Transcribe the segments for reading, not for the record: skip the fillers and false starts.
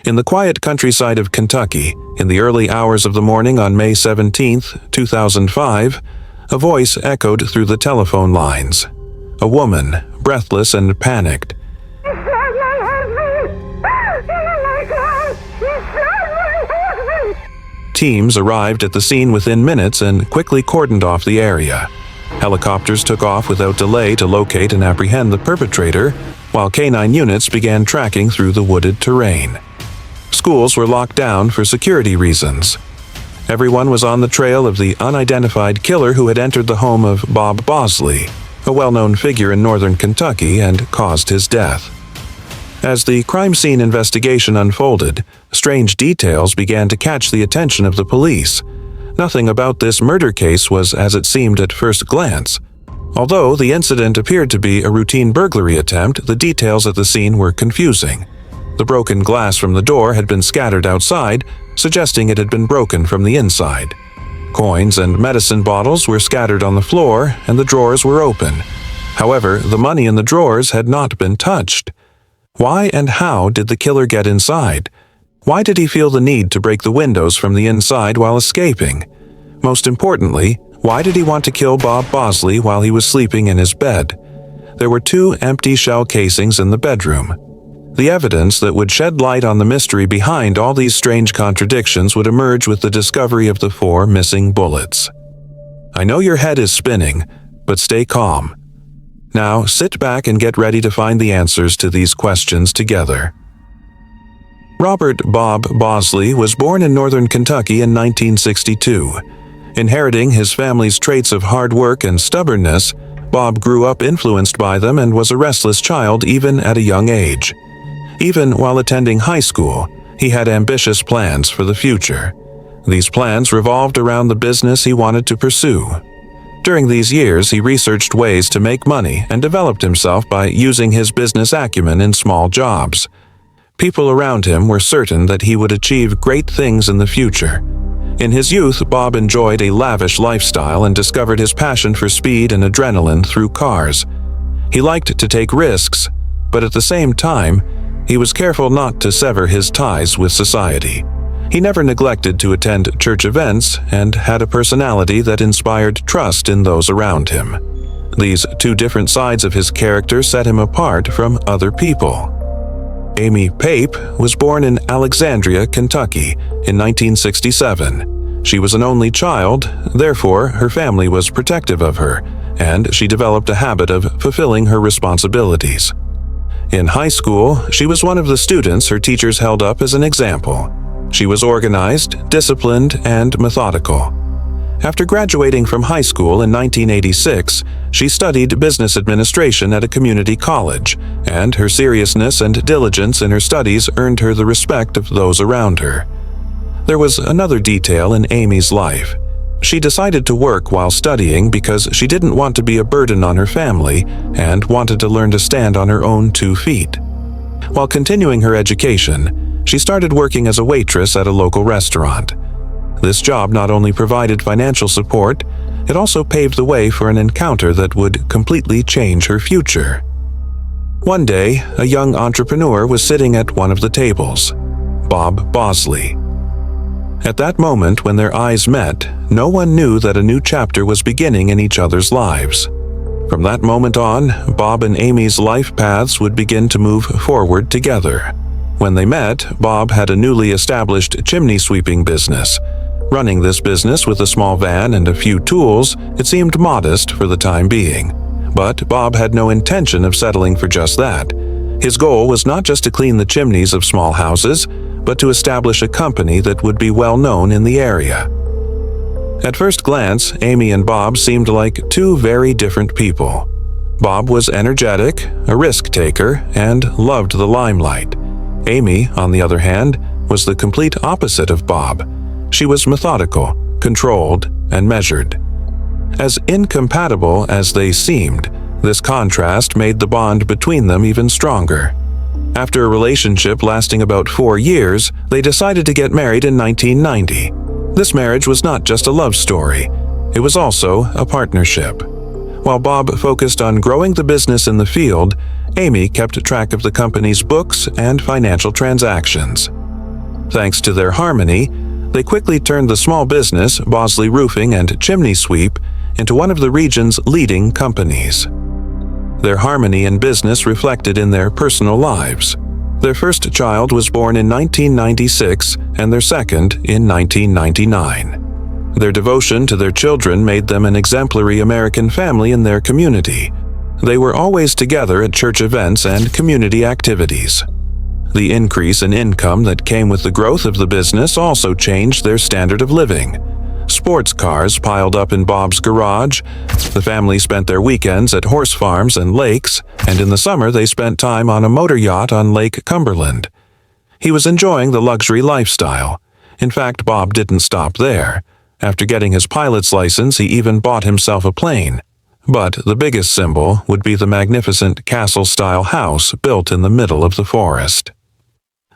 In the quiet countryside of Kentucky, in the early hours of the morning on May 17, 2005, a voice echoed through the telephone lines. A woman, breathless and panicked. Teams arrived at the scene within minutes and quickly cordoned off the area. Helicopters took off without delay to locate and apprehend the perpetrator, while canine units began tracking through the wooded terrain. Schools were locked down for security reasons. Everyone was on the trail of the unidentified killer who had entered the home of Bob Bosley, a well-known figure in northern Kentucky, and caused his death. As the crime scene investigation unfolded, strange details began to catch the attention of the police. Nothing about this murder case was as it seemed at first glance. Although the incident appeared to be a routine burglary attempt, the details at the scene were confusing. The broken glass from the door had been scattered outside, suggesting it had been broken from the inside. Coins and medicine bottles were scattered on the floor, and the drawers were open. However, the money in the drawers had not been touched. Why and how did the killer get inside? Why did he feel the need to break the windows from the inside while escaping? Most importantly, why did he want to kill Bob Bosley while he was sleeping in his bed? There were 2 empty shell casings in the bedroom. The evidence that would shed light on the mystery behind all these strange contradictions would emerge with the discovery of the 4 missing bullets. I know your head is spinning, but stay calm. Now sit back and get ready to find the answers to these questions together. Robert Bob Bosley was born in northern Kentucky in 1962. Inheriting his family's traits of hard work and stubbornness, Bob grew up influenced by them and was a restless child even at a young age. Even while attending high school, he had ambitious plans for the future. These plans revolved around the business he wanted to pursue. During these years, he researched ways to make money and developed himself by using his business acumen in small jobs. People around him were certain that he would achieve great things in the future. In his youth, Bob enjoyed a lavish lifestyle and discovered his passion for speed and adrenaline through cars. He liked to take risks, but at the same time, he was careful not to sever his ties with society. He never neglected to attend church events and had a personality that inspired trust in those around him. These 2 different sides of his character set him apart from other people. Amy Pape was born in Alexandria, Kentucky, in 1967. She was an only child, therefore her family was protective of her, and she developed a habit of fulfilling her responsibilities. In high school, she was one of the students her teachers held up as an example. She was organized, disciplined, and methodical. After graduating from high school in 1986, she studied business administration at a community college, and her seriousness and diligence in her studies earned her the respect of those around her. There was another detail in Amy's life. She decided to work while studying because she didn't want to be a burden on her family and wanted to learn to stand on her own 2 feet. While continuing her education, she started working as a waitress at a local restaurant. This job not only provided financial support, it also paved the way for an encounter that would completely change her future. One day, a young entrepreneur was sitting at one of the tables, Bob Bosley. At that moment, when their eyes met, no one knew that a new chapter was beginning in each other's lives. From that moment on, Bob and Amy's life paths would begin to move forward together. When they met, Bob had a newly established chimney sweeping business. Running this business with a small van and a few tools, it seemed modest for the time being. But Bob had no intention of settling for just that. His goal was not just to clean the chimneys of small houses, but to establish a company that would be well known in the area. At first glance, Amy and Bob seemed like 2 very different people. Bob was energetic, a risk taker, and loved the limelight. Amy, on the other hand, was the complete opposite of Bob. She was methodical, controlled, and measured. As incompatible as they seemed, this contrast made the bond between them even stronger. After a relationship lasting about 4 years, they decided to get married in 1990. This marriage was not just a love story, it was also a partnership. While Bob focused on growing the business in the field, Amy kept track of the company's books and financial transactions. Thanks to their harmony, they quickly turned the small business, Bosley Roofing and Chimney Sweep, into one of the region's leading companies. Their harmony in business reflected in their personal lives. Their first child was born in 1996 and their second in 1999. Their devotion to their children made them an exemplary American family in their community. They were always together at church events and community activities. The increase in income that came with the growth of the business also changed their standard of living. Sports cars piled up in Bob's garage. The family spent their weekends at horse farms and lakes, and in the summer they spent time on a motor yacht on Lake Cumberland. He was enjoying the luxury lifestyle. In fact, Bob didn't stop there. After getting his pilot's license, he even bought himself a plane. But the biggest symbol would be the magnificent castle-style house built in the middle of the forest.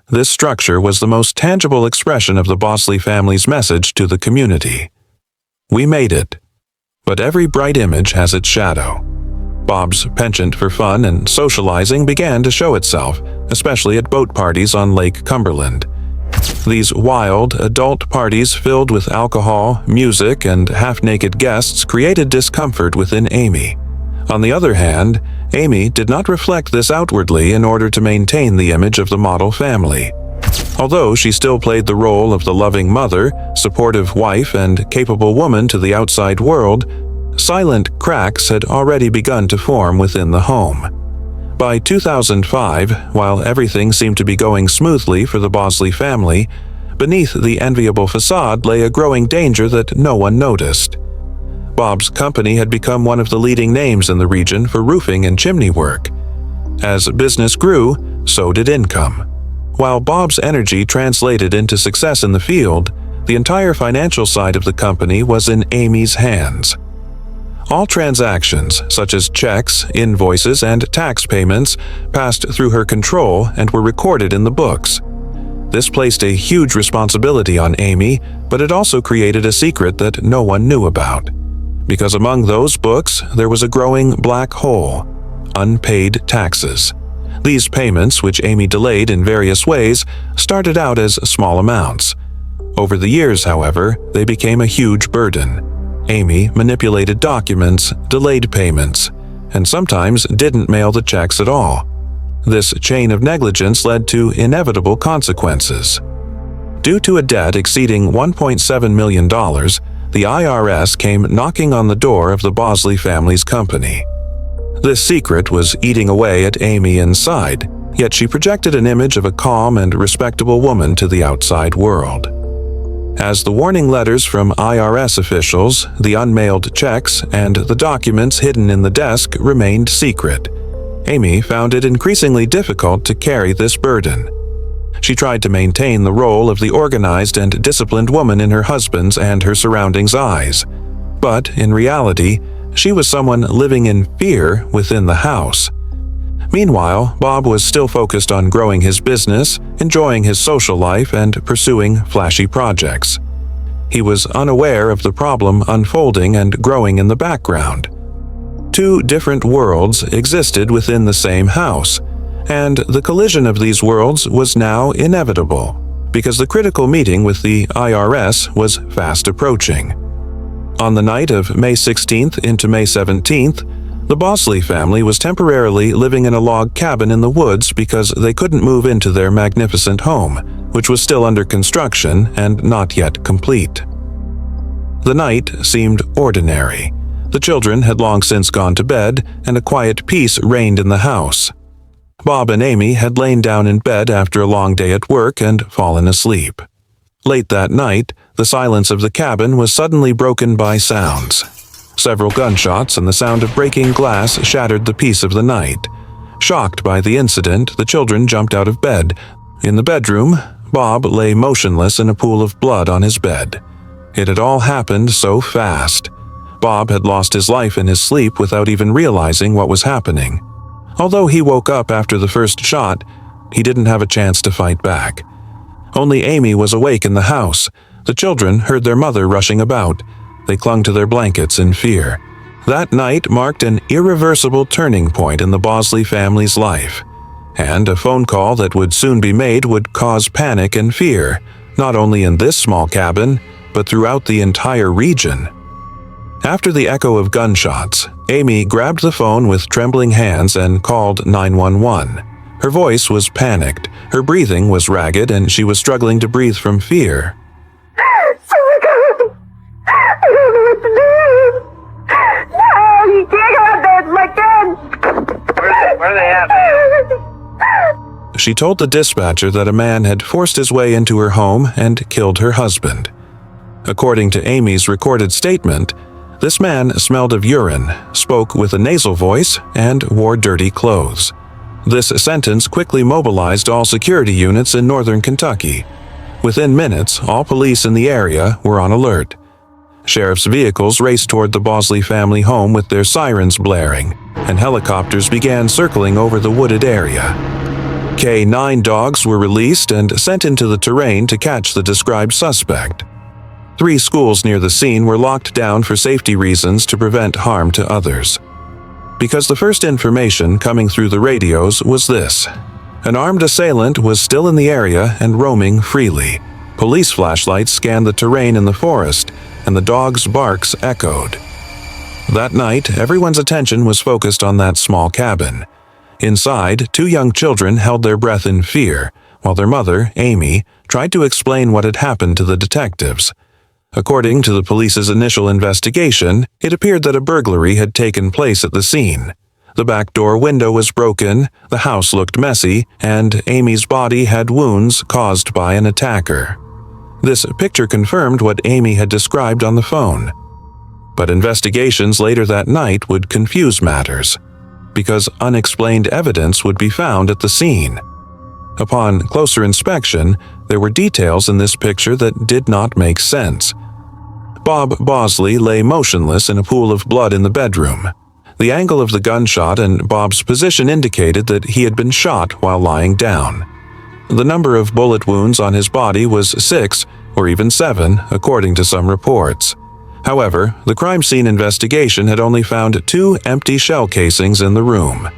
This structure was the most tangible expression of the Bosley family's message to the community. We made it. But every bright image has its shadow. Bob's penchant for fun and socializing began to show itself, especially at boat parties on Lake Cumberland. These wild, adult parties filled with alcohol, music, and half-naked guests created discomfort within Amy. On the other hand, Amy did not reflect this outwardly in order to maintain the image of the model family. Although she still played the role of the loving mother, supportive wife, and capable woman to the outside world, silent cracks had already begun to form within the home. By 2005, while everything seemed to be going smoothly for the Bosley family, beneath the enviable facade lay a growing danger that no one noticed. Bob's company had become one of the leading names in the region for roofing and chimney work. As business grew, so did income. While Bob's energy translated into success in the field, the entire financial side of the company was in Amy's hands. All transactions, such as checks, invoices, and tax payments, passed through her control and were recorded in the books. This placed a huge responsibility on Amy, but it also created a secret that no one knew about. Because among those books, there was a growing black hole: unpaid taxes. These payments, which Amy delayed in various ways, started out as small amounts. Over the years, however, they became a huge burden. Amy manipulated documents, delayed payments, and sometimes didn't mail the checks at all. This chain of negligence led to inevitable consequences. Due to a debt exceeding $1.7 million, the IRS came knocking on the door of the Bosley family's company. This secret was eating away at Amy inside, yet she projected an image of a calm and respectable woman to the outside world. As the warning letters from IRS officials, the unmailed checks, and the documents hidden in the desk remained secret, Amy found it increasingly difficult to carry this burden. She tried to maintain the role of the organized and disciplined woman in her husband's and her surroundings' eyes. But in reality, she was someone living in fear within the house. Meanwhile, Bob was still focused on growing his business, enjoying his social life, and pursuing flashy projects. He was unaware of the problem unfolding and growing in the background. Two different worlds existed within the same house, and the collision of these worlds was now inevitable, because the critical meeting with the IRS was fast approaching. On the night of May 16th into May 17th, the Bosley family was temporarily living in a log cabin in the woods because they couldn't move into their magnificent home, which was still under construction and not yet complete. The night seemed ordinary. The children had long since gone to bed, and a quiet peace reigned in the house. Bob and Amy had lain down in bed after a long day at work and fallen asleep. Late that night, the silence of the cabin was suddenly broken by sounds. Several gunshots and the sound of breaking glass shattered the peace of the night. Shocked by the incident, the children jumped out of bed. In the bedroom, Bob lay motionless in a pool of blood on his bed. It had all happened so fast. Bob had lost his life in his sleep without even realizing what was happening. Although he woke up after the first shot, he didn't have a chance to fight back. Only Amy was awake in the house. The children heard their mother rushing about. They clung to their blankets in fear. That night marked an irreversible turning point in the Bosley family's life. and a phone call that would soon be made would cause panic and fear, not only in this small cabin, but throughout the entire region. After the echo of gunshots, Amy grabbed the phone with trembling hands and called 911. Her voice was panicked, her breathing was ragged, and she was struggling to breathe from fear. You can't go out there, it's my kids! Where are they at? She told the dispatcher that a man had forced his way into her home and killed her husband. According to Amy's recorded statement, this man smelled of urine, spoke with a nasal voice, and wore dirty clothes. This sentence quickly mobilized all security units in northern Kentucky. Within minutes, all police in the area were on alert. Sheriff's vehicles raced toward the Bosley family home with their sirens blaring, and helicopters began circling over the wooded area. K-9 dogs were released and sent into the terrain to catch the described suspect. 3 schools near the scene were locked down for safety reasons to prevent harm to others. Because the first information coming through the radios was this: an armed assailant was still in the area and roaming freely. Police flashlights scanned the terrain in the forest, and the dogs' barks echoed. That night, everyone's attention was focused on that small cabin. Inside, 2 young children held their breath in fear, while their mother, Amy, tried to explain what had happened to the detectives. According to the police's initial investigation, it appeared that a burglary had taken place at the scene. The back door window was broken, the house looked messy, and Amy's body had wounds caused by an attacker. This picture confirmed what Amy had described on the phone. But investigations later that night would confuse matters, because unexplained evidence would be found at the scene. Upon closer inspection, there were details in this picture that did not make sense. Bob Bosley lay motionless in a pool of blood in the bedroom. The angle of the gunshot and Bob's position indicated that he had been shot while lying down. The number of bullet wounds on his body was 6 or even 7, according to some reports. However, the crime scene investigation had only found 2 empty shell casings in the room.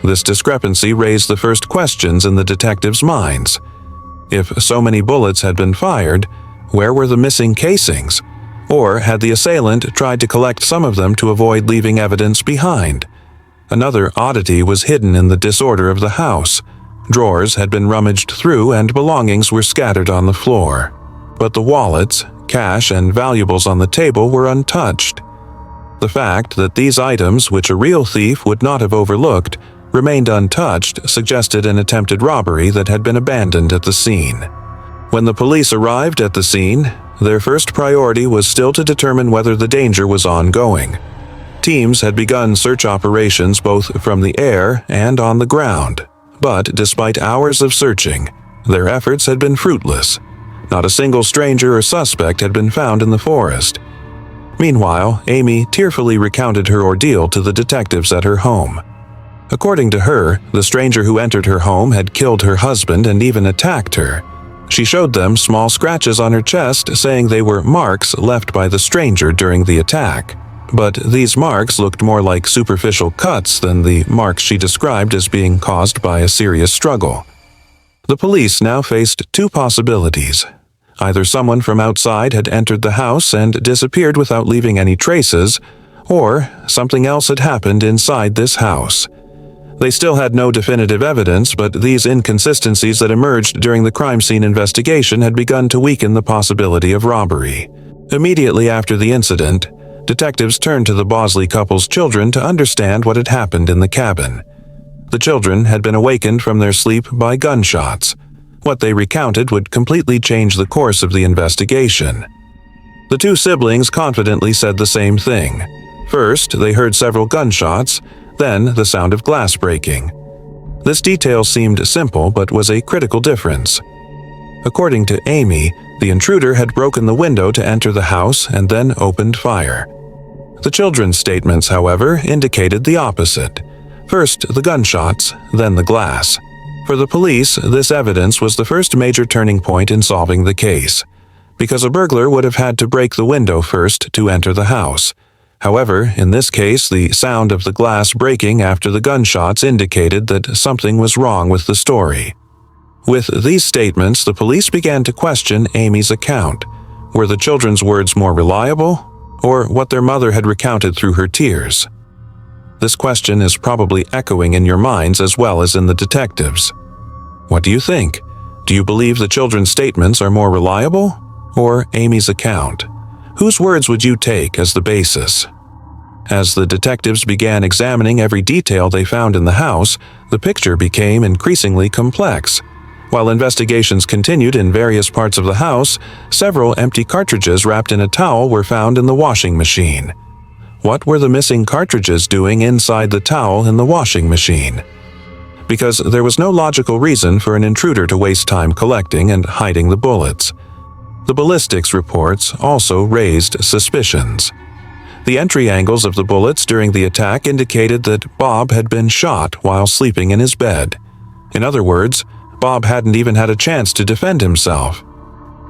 This discrepancy raised the first questions in the detectives' minds. If so many bullets had been fired, where were the missing casings? Or had the assailant tried to collect some of them to avoid leaving evidence behind? Another oddity was hidden in the disorder of the house. Drawers had been rummaged through and belongings were scattered on the floor. But the wallets, cash, and valuables on the table were untouched. The fact that these items, which a real thief would not have overlooked, remained untouched suggested an attempted robbery that had been abandoned at the scene. When the police arrived at the scene, their first priority was still to determine whether the danger was ongoing. Teams had begun search operations both from the air and on the ground, but despite hours of searching, their efforts had been fruitless. Not a single stranger or suspect had been found in the forest. Meanwhile, Amy tearfully recounted her ordeal to the detectives at her home. According to her, the stranger who entered her home had killed her husband and even attacked her. She showed them small scratches on her chest, saying they were marks left by the stranger during the attack. But these marks looked more like superficial cuts than the marks she described as being caused by a serious struggle. The police now faced 2 possibilities. Either someone from outside had entered the house and disappeared without leaving any traces, or something else had happened inside this house. They still had no definitive evidence, but these inconsistencies that emerged during the crime scene investigation had begun to weaken the possibility of robbery. Immediately after the incident, detectives turned to the Bosley couple's children to understand what had happened in the cabin. The children had been awakened from their sleep by gunshots. What they recounted would completely change the course of the investigation. The 2 siblings confidently said the same thing. First, they heard several gunshots, then the sound of glass breaking. This detail seemed simple but was a critical difference. According to Amy, the intruder had broken the window to enter the house and then opened fire. The children's statements, however, indicated the opposite. First the gunshots, then the glass. For the police, this evidence was the first major turning point in solving the case, because a burglar would have had to break the window first to enter the house. However, in this case, the sound of the glass breaking after the gunshots indicated that something was wrong with the story. With these statements, the police began to question Amy's account. Were the children's words more reliable, or what their mother had recounted through her tears? This question is probably echoing in your minds as well as in the detectives. What do you think? Do you believe the children's statements are more reliable, or Amy's account? Whose words would you take as the basis? As the detectives began examining every detail they found in the house, the picture became increasingly complex. While investigations continued in various parts of the house, several empty cartridges wrapped in a towel were found in the washing machine. What were the missing cartridges doing inside the towel in the washing machine? Because there was no logical reason for an intruder to waste time collecting and hiding the bullets. The ballistics reports also raised suspicions. The entry angles of the bullets during the attack indicated that Bob had been shot while sleeping in his bed. In other words, Bob hadn't even had a chance to defend himself.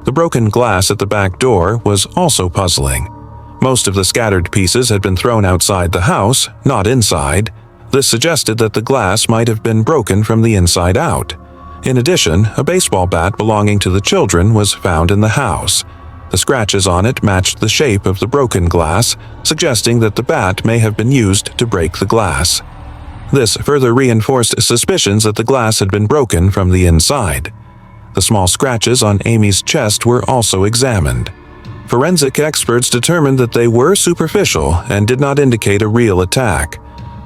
The broken glass at the back door was also puzzling. Most of the scattered pieces had been thrown outside the house, not inside. This suggested that the glass might have been broken from the inside out. In addition, a baseball bat belonging to the children was found in the house. The scratches on it matched the shape of the broken glass, suggesting that the bat may have been used to break the glass. This further reinforced suspicions that the glass had been broken from the inside. The small scratches on Amy's chest were also examined. Forensic experts determined that they were superficial and did not indicate a real attack.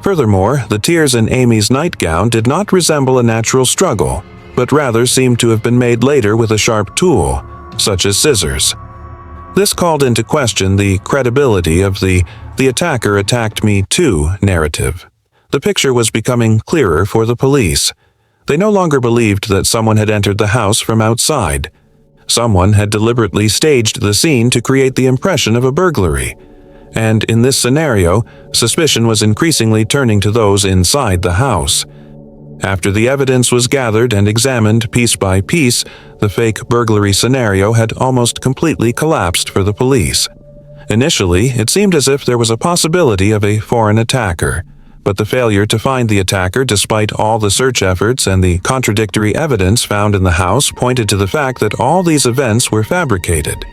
Furthermore, the tears in Amy's nightgown did not resemble a natural struggle, but rather seemed to have been made later with a sharp tool, such as scissors. This called into question the credibility of the attacker attacked me too narrative. The picture was becoming clearer for the police. They no longer believed that someone had entered the house from outside. Someone had deliberately staged the scene to create the impression of a burglary. And in this scenario, suspicion was increasingly turning to those inside the house. After the evidence was gathered and examined piece by piece, the fake burglary scenario had almost completely collapsed for the police. Initially, it seemed as if there was a possibility of a foreign attacker. But the failure to find the attacker despite all the search efforts and the contradictory evidence found in the house pointed to the fact that all these events were fabricated.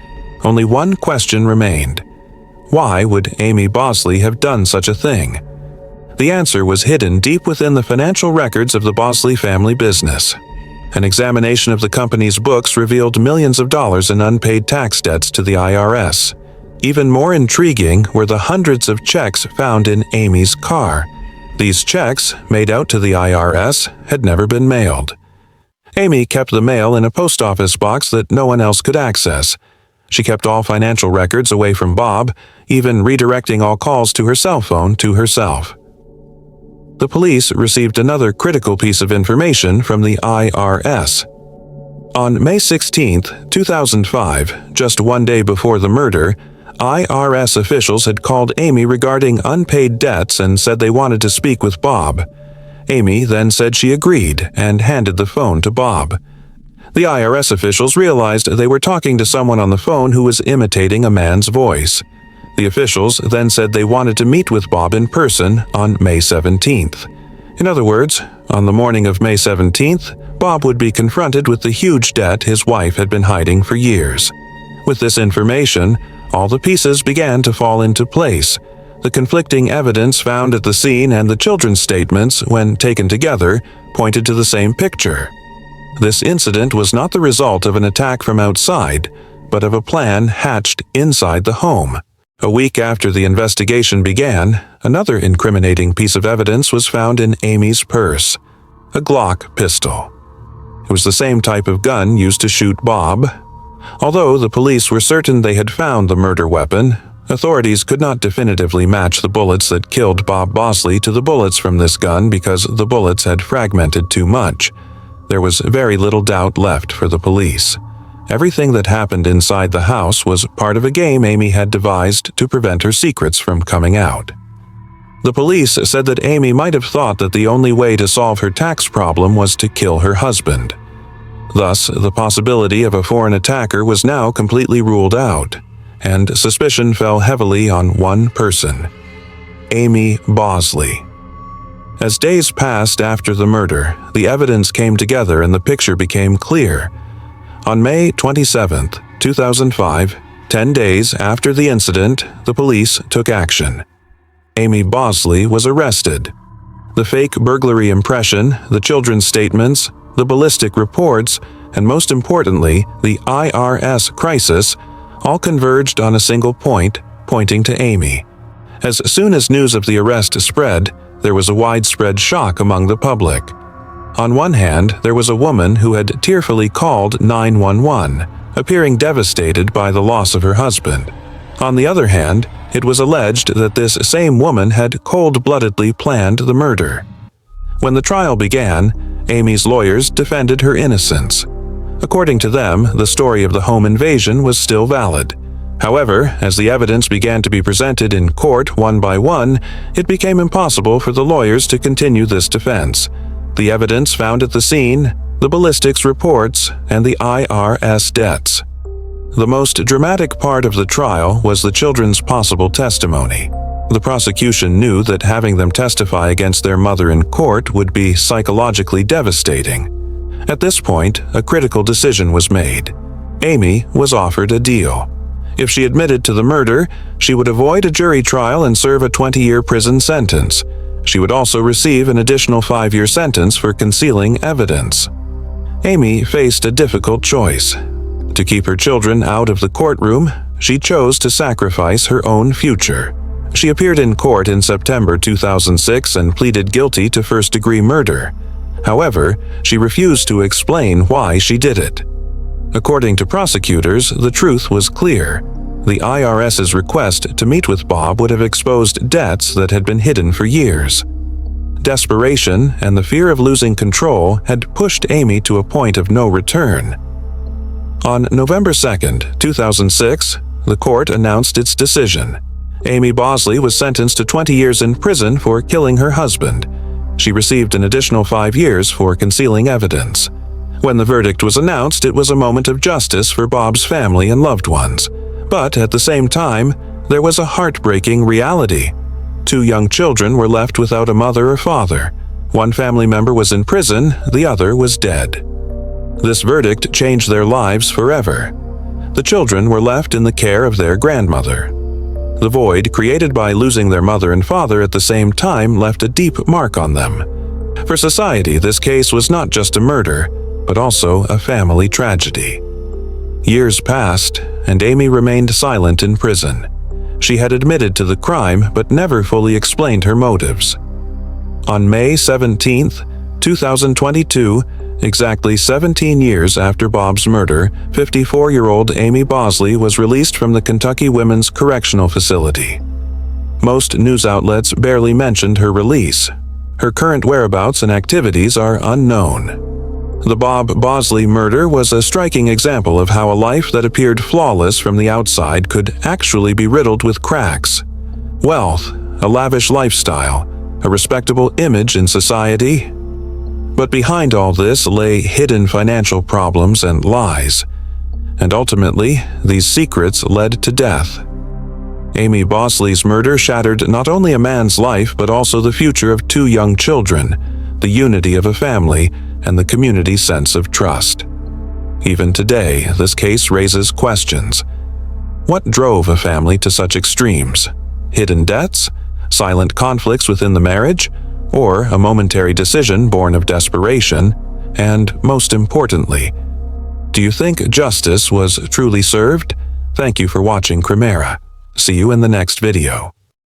Only one question remained. Why would Amy Bosley have done such a thing? The answer was hidden deep within the financial records of the Bosley family business. An examination of the company's books revealed millions of dollars in unpaid tax debts to the IRS. Even more intriguing were the hundreds of checks found in Amy's car. These checks, made out to the IRS, had never been mailed. Amy kept the mail in a post office box that no one else could access. She kept all financial records away from Bob, even redirecting all calls to her cell phone to herself. The police received another critical piece of information from the IRS. On May 16, 2005, just one day before the murder, IRS officials had called Amy regarding unpaid debts and said they wanted to speak with Bob. Amy then said she agreed and handed the phone to Bob. The IRS officials realized they were talking to someone on the phone who was imitating a man's voice. The officials then said they wanted to meet with Bob in person on May 17th. In other words, on the morning of May 17th, Bob would be confronted with the huge debt his wife had been hiding for years. With this information, all the pieces began to fall into place. The conflicting evidence found at the scene and the children's statements, when taken together, pointed to the same picture. This incident was not the result of an attack from outside, but of a plan hatched inside the home. A week after the investigation began, another incriminating piece of evidence was found in Amy's purse: a Glock pistol. It was the same type of gun used to shoot Bob. Although the police were certain they had found the murder weapon, authorities could not definitively match the bullets that killed Bob Bosley to the bullets from this gun because the bullets had fragmented too much. There was very little doubt left for the police. Everything that happened inside the house was part of a game Amy had devised to prevent her secrets from coming out. The police said that Amy might have thought that the only way to solve her tax problem was to kill her husband. Thus, the possibility of a foreign attacker was now completely ruled out. and suspicion fell heavily on one person: Amy Bosley. As days passed after the murder, the evidence came together and the picture became clear. On May 27, 2005, 10 days after the incident, the police took action. Amy Bosley was arrested. The fake burglary impression, the children's statements, the ballistic reports, and most importantly, the IRS crisis, all converged on a single point, pointing to Amy. As soon as news of the arrest spread, there was a widespread shock among the public. On one hand, there was a woman who had tearfully called 911, appearing devastated by the loss of her husband. On the other hand, it was alleged that this same woman had cold-bloodedly planned the murder. When the trial began, Amy's lawyers defended her innocence. According to them, the story of the home invasion was still valid. However, as the evidence began to be presented in court one by one, it became impossible for the lawyers to continue this defense. The evidence found at the scene, the ballistics reports, and the IRS debts. The most dramatic part of the trial was the children's possible testimony. The prosecution knew that having them testify against their mother in court would be psychologically devastating. At this point, a critical decision was made. Amy was offered a deal. If she admitted to the murder, she would avoid a jury trial and serve a 20-year prison sentence. She would also receive an additional 5-year sentence for concealing evidence. Amy faced a difficult choice. To keep her children out of the courtroom, she chose to sacrifice her own future. She appeared in court in September 2006 and pleaded guilty to first-degree murder. However, she refused to explain why she did it. According to prosecutors, the truth was clear. The IRS's request to meet with Bob would have exposed debts that had been hidden for years. Desperation and the fear of losing control had pushed Amy to a point of no return. On November 2, 2006, the court announced its decision. Amy Bosley was sentenced to 20 years in prison for killing her husband. She received an additional 5 years for concealing evidence. When the verdict was announced, it was a moment of justice for Bob's family and loved ones. But at the same time, there was a heartbreaking reality. 2 young children were left without a mother or father. One family member was in prison, the other was dead. This verdict changed their lives forever. The children were left in the care of their grandmother. The void created by losing their mother and father at the same time left a deep mark on them. For society, this case was not just a murder, but also a family tragedy. Years passed, and Amy remained silent in prison. She had admitted to the crime, but never fully explained her motives. On May 17, 2022, exactly 17 years after Bob's murder, 54-year-old Amy Bosley was released from the Kentucky Women's Correctional Facility. Most news outlets barely mentioned her release. Her current whereabouts and activities are unknown. The Bob Bosley murder was a striking example of how a life that appeared flawless from the outside could actually be riddled with cracks. Wealth, a lavish lifestyle, a respectable image in society. But behind all this lay hidden financial problems and lies. And ultimately, these secrets led to death. Amy Bosley's murder shattered not only a man's life but also the future of 2 young children, the unity of a family, and the community's sense of trust. Even today, this case raises questions. What drove a family to such extremes? Hidden debts? Silent conflicts within the marriage? Or a momentary decision born of desperation? And most importantly, do you think justice was truly served? Thank you for watching Crimera. See you in the next video.